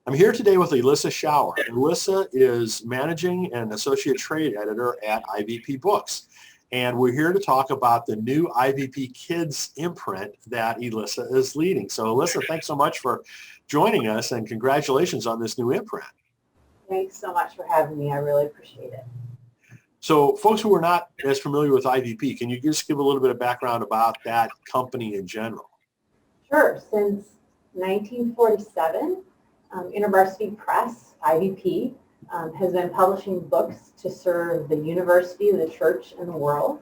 I'm here today with Elissa Schauer. Elissa is Managing and Associate Trade Editor at IVP Books. And we're here to talk about the new IVP Kids imprint that Elissa is leading. So Elissa, thanks so much for joining us and congratulations on this new imprint. Thanks so much for having me. I really appreciate it. So folks who are not as familiar with IVP, can you just give a little bit of background about that company in general? Sure. Since 1947, InterVarsity Press, IVP, has been publishing books to serve the university, the church, and the world.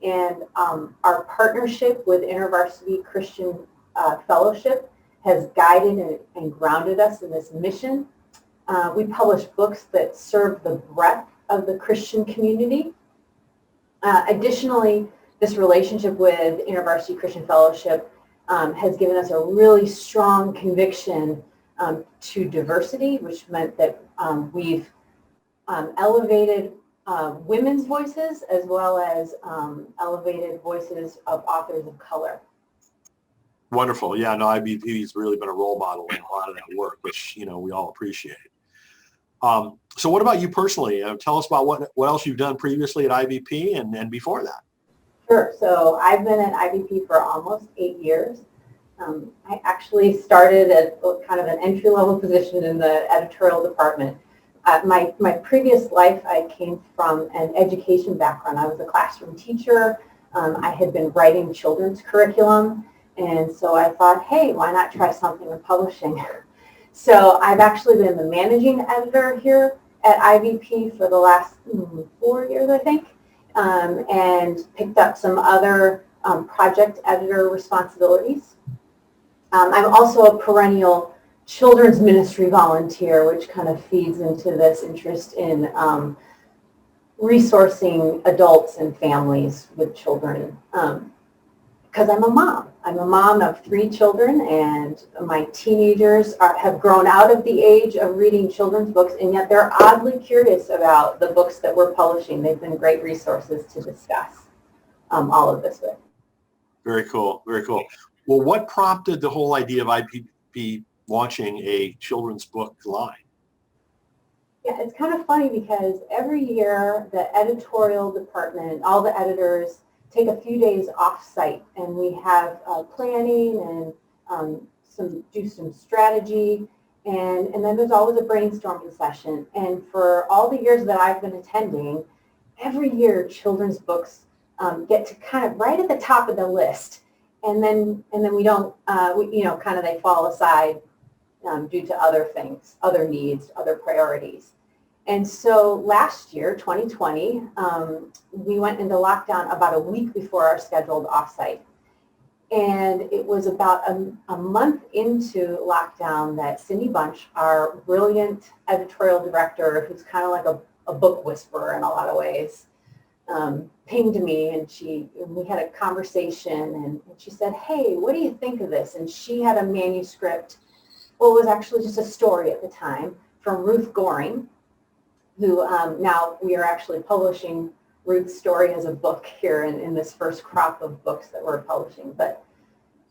And our partnership with InterVarsity Christian Fellowship has guided and grounded us in this mission. We publish books that serve the breadth of the Christian community. Additionally, this relationship with InterVarsity Christian Fellowship has given us a really strong conviction to diversity, which meant that we've elevated women's voices as well as elevated voices of authors of color. Wonderful. Yeah, no, IVP has really been a role model in a lot of that work, which, you know, we all appreciate. So what about you personally? Tell us about what else you've done previously at IVP and before that. Sure. So I've been at IVP for almost 8 years. I actually started at kind of an entry-level position in the editorial department. My previous life, I came from an education background. I was a classroom teacher. I had been writing children's curriculum. And so I thought, hey, why not try something in publishing? So I've actually been the managing editor here at IVP for the last 4 years, I think, and picked up some other project editor responsibilities. I'm also a perennial children's ministry volunteer, which kind of feeds into this interest in resourcing adults and families with children. Because I'm a mom. I'm a mom of 3 children, and my teenagers have grown out of the age of reading children's books, and yet they're oddly curious about the books that we're publishing. They've been great resources to discuss all of this with. Very cool. Very cool. Well, what prompted the whole idea of IVP launching a children's book line? Yeah, it's kind of funny because every year the editorial department, all the editors, take a few days off-site, and we have planning and do some strategy, and then there's always a brainstorming session. And for all the years that I've been attending, every year children's books get to kind of right at the top of the list, and then we don't, kind of they fall aside due to other things, other needs, other priorities. And so last year, 2020, we went into lockdown about a week before our scheduled offsite. And it was about a month into lockdown that Cindy Bunch, our brilliant editorial director, who's kind of like a book whisperer in a lot of ways, pinged me, and we had a conversation, and she said, hey, what do you think of this? And she had a manuscript, well, it was actually just a story at the time, from Ruth Goring, who now we are actually publishing Ruth's story as a book here in this first crop of books that we're publishing. But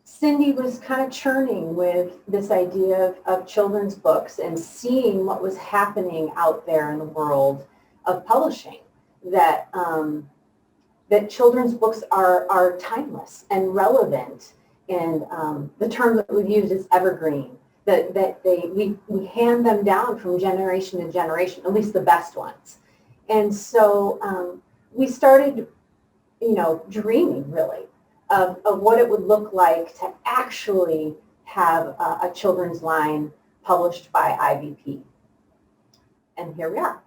Cindy was kind of churning with this idea of children's books and seeing what was happening out there in the world of publishing, that children's books are timeless and relevant, and the term that we've used is evergreen. That we hand them down from generation to generation, at least the best ones. And so we started, dreaming really of what it would look like to actually have a children's line published by IVP. And here we are.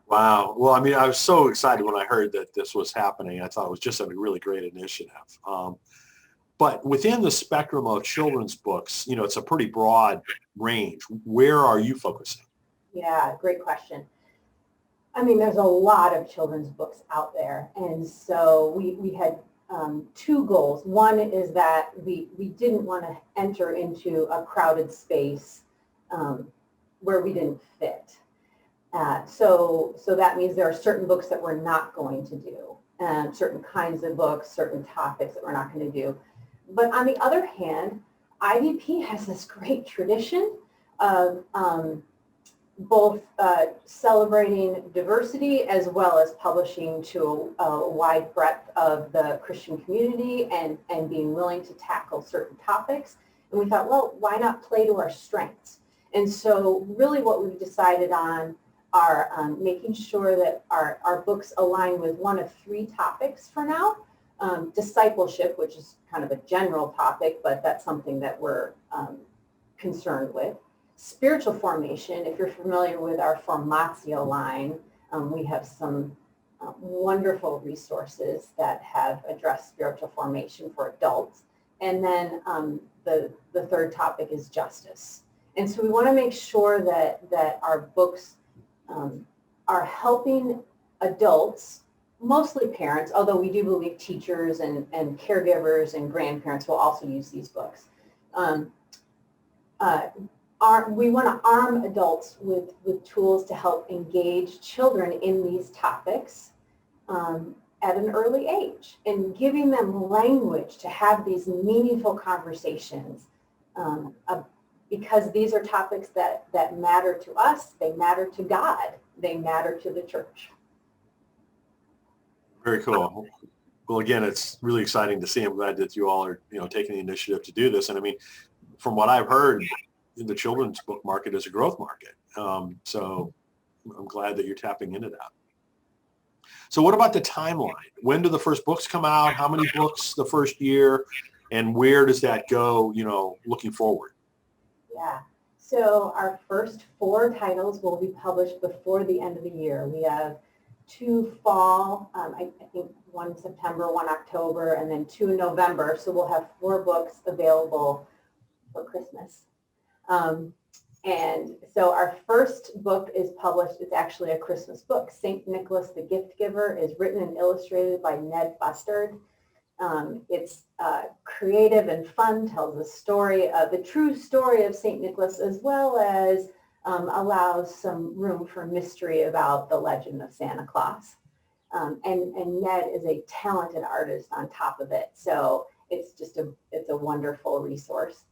Wow. Well, I mean, I was so excited when I heard that this was happening. I thought it was just a really great initiative. But within the spectrum of children's books, it's a pretty broad range. Where are you focusing? Yeah, great question. I mean, there's a lot of children's books out there. And so we had 2 goals. One is that we didn't want to enter into a crowded space where we didn't fit. So that means there are certain books that we're not going to do, certain kinds of books, certain topics that we're not going to do. But on the other hand, IVP has this great tradition of both celebrating diversity as well as publishing to a wide breadth of the Christian community and being willing to tackle certain topics. And we thought, well, why not play to our strengths? And so really what we've decided on are making sure that our books align with one of three topics for now. Discipleship, which is kind of a general topic, but that's something that we're concerned with. Spiritual formation, if you're familiar with our Formatio line, we have some wonderful resources that have addressed spiritual formation for adults. And then the third topic is justice. And so we want to make sure that our books are helping adults, mostly parents, although we do believe teachers and caregivers and grandparents will also use these books. We want to arm adults with tools to help engage children in these topics at an early age and giving them language to have these meaningful conversations because these are topics that matter to us, they matter to God, they matter to the church. Very cool. Well, again, it's really exciting to see. I'm glad that you all are, taking the initiative to do this. And I mean, from what I've heard, the children's book market is a growth market. So I'm glad that you're tapping into that. So what about the timeline? When do the first books come out? How many books the first year? And where does that go, looking forward? Yeah. So our first 4 titles will be published before the end of the year. We have 2 fall, I think 1 September, 1 October, and then 2 in November. So we'll have 4 books available for Christmas. And so our first book is published. It's actually a Christmas book. St. Nicholas the Gift Giver is written and illustrated by Ned Bustard. It's creative and fun, tells the story, the true story of St. Nicholas, as well as allows some room for mystery about the legend of Santa Claus. And Ned is a talented artist on top of it. So it's a wonderful resource.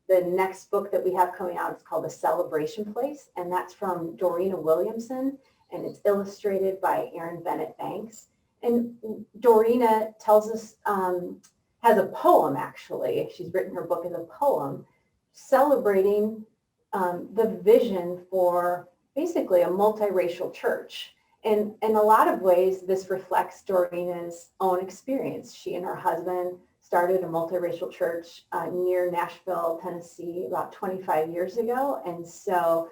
The next book that we have coming out is called The Celebration Place, and that's from Dorena Williamson, and it's illustrated by Aaron Bennett Banks. And Dorena tells us, has a poem actually, she's written her book as a poem, celebrating the vision for basically a multiracial church. And in a lot of ways, this reflects Dorena's own experience. She and her husband started a multiracial church near Nashville, Tennessee, about 25 years ago. And so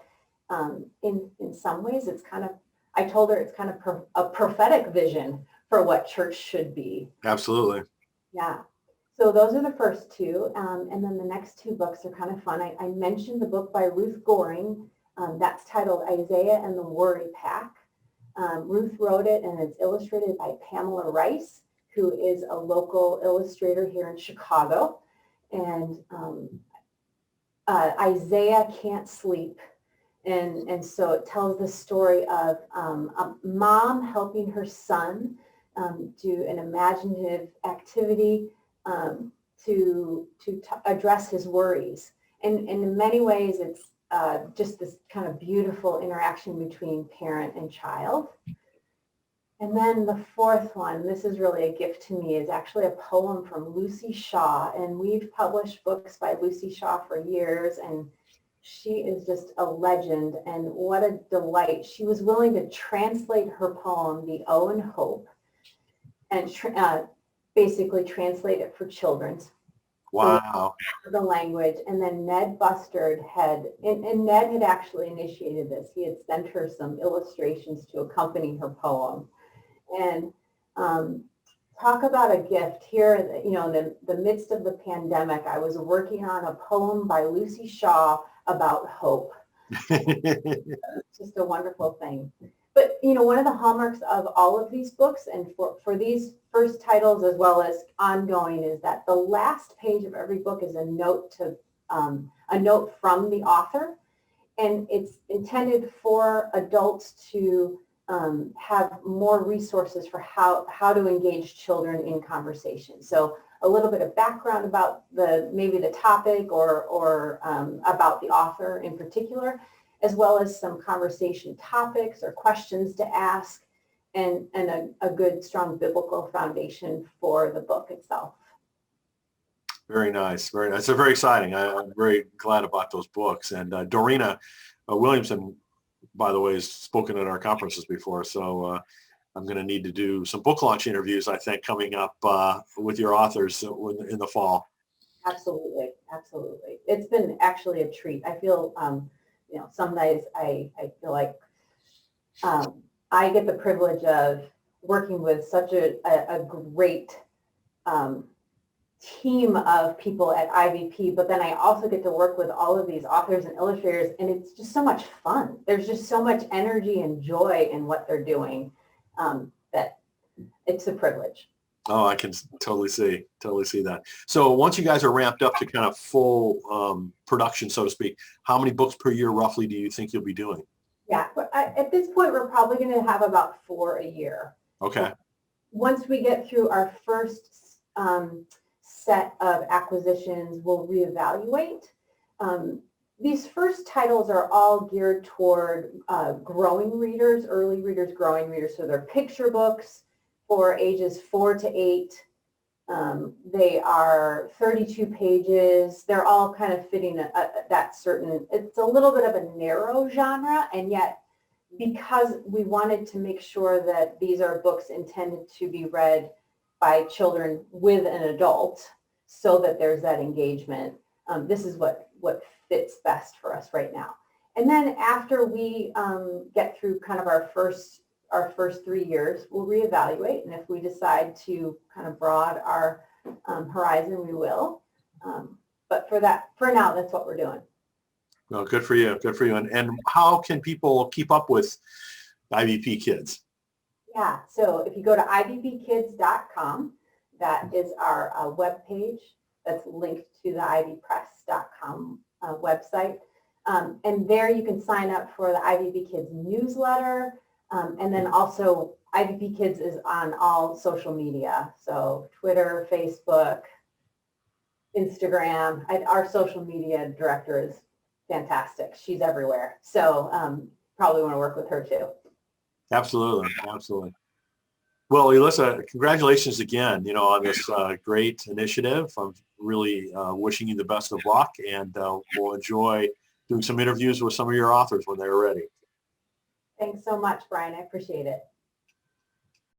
in some ways, I told her it's kind of a prophetic vision for what church should be. Absolutely. Yeah. So those are the first 2. And then the next 2 books are kind of fun. I mentioned the book by Ruth Goring. That's titled Isaiah and the Worry Pack. Ruth wrote it, and it's illustrated by Pamela Rice, who is a local illustrator here in Chicago. And Isaiah can't sleep. And so it tells the story of a mom helping her son do an imaginative activity to address his worries. And in many ways, it's just this kind of beautiful interaction between parent and child. And then the 4th one, this is really a gift to me, is actually a poem from Lucy Shaw. And we've published books by Lucy Shaw for years, and she is just a legend. And what a delight. She was willing to translate her poem, The O in Hope, and basically translate it for children. Wow. The language. And then Ned Bustard and Ned had actually initiated this. He had sent her some illustrations to accompany her poem. And talk about a gift here, in the midst of the pandemic, I was working on a poem by Lucy Shaw about hope. It's just a wonderful thing. But, one of the hallmarks of all of these books, and for these first titles as well as ongoing, is that the last page of every book is a note from the author. And it's intended for adults to have more resources for how to engage children in conversation. So a little bit of background about maybe the topic or about the author in particular, as well as some conversation topics or questions to ask, and a good, strong biblical foundation for the book itself. Very nice, very nice. They're very exciting. I'm very glad about those books. And Dorena Williamson, by the way, has spoken at our conferences before, so I'm going to need to do some book launch interviews, I think, coming up with your authors in the fall. Absolutely, absolutely. It's been actually a treat. I feel, some days I feel like I get the privilege of working with such a great team of people at IVP, but then I also get to work with all of these authors and illustrators, and it's just so much fun. There's just so much energy and joy in what they're doing that it's a privilege. Oh, I can totally see that. So once you guys are ramped up to kind of full production, so to speak, how many books per year roughly do you think you'll be doing? Yeah, at this point, we're probably going to have about 4 a year. Okay. Once we get through our first set of acquisitions, we'll reevaluate. These first titles are all geared toward growing readers, early readers, growing readers. So they're picture books for ages 4 to 8. They are 32 pages. They're all kind of fitting that certain, it's a little bit of a narrow genre, and yet because we wanted to make sure that these are books intended to be read by children with an adult so that there's that engagement, this is what fits best for us right now. And then after we get through kind of our first 3 years, we'll reevaluate, and if we decide to kind of broaden our horizon, we will. But for now, that's what we're doing. Well, good for you. Good for you. And how can people keep up with IVP Kids? Yeah, so if you go to ivpkids.com, that is our webpage that's linked to the ivpress.com website. And there you can sign up for the IVP Kids newsletter. And then also IVP Kids is on all social media. So Twitter, Facebook, Instagram. Our social media director is fantastic. She's everywhere. So probably want to work with her too. Absolutely. Absolutely. Well, Elissa, congratulations again, on this great initiative. I'm really wishing you the best of luck, and we'll enjoy doing some interviews with some of your authors when they're ready. Thanks so much, Brian. I appreciate it.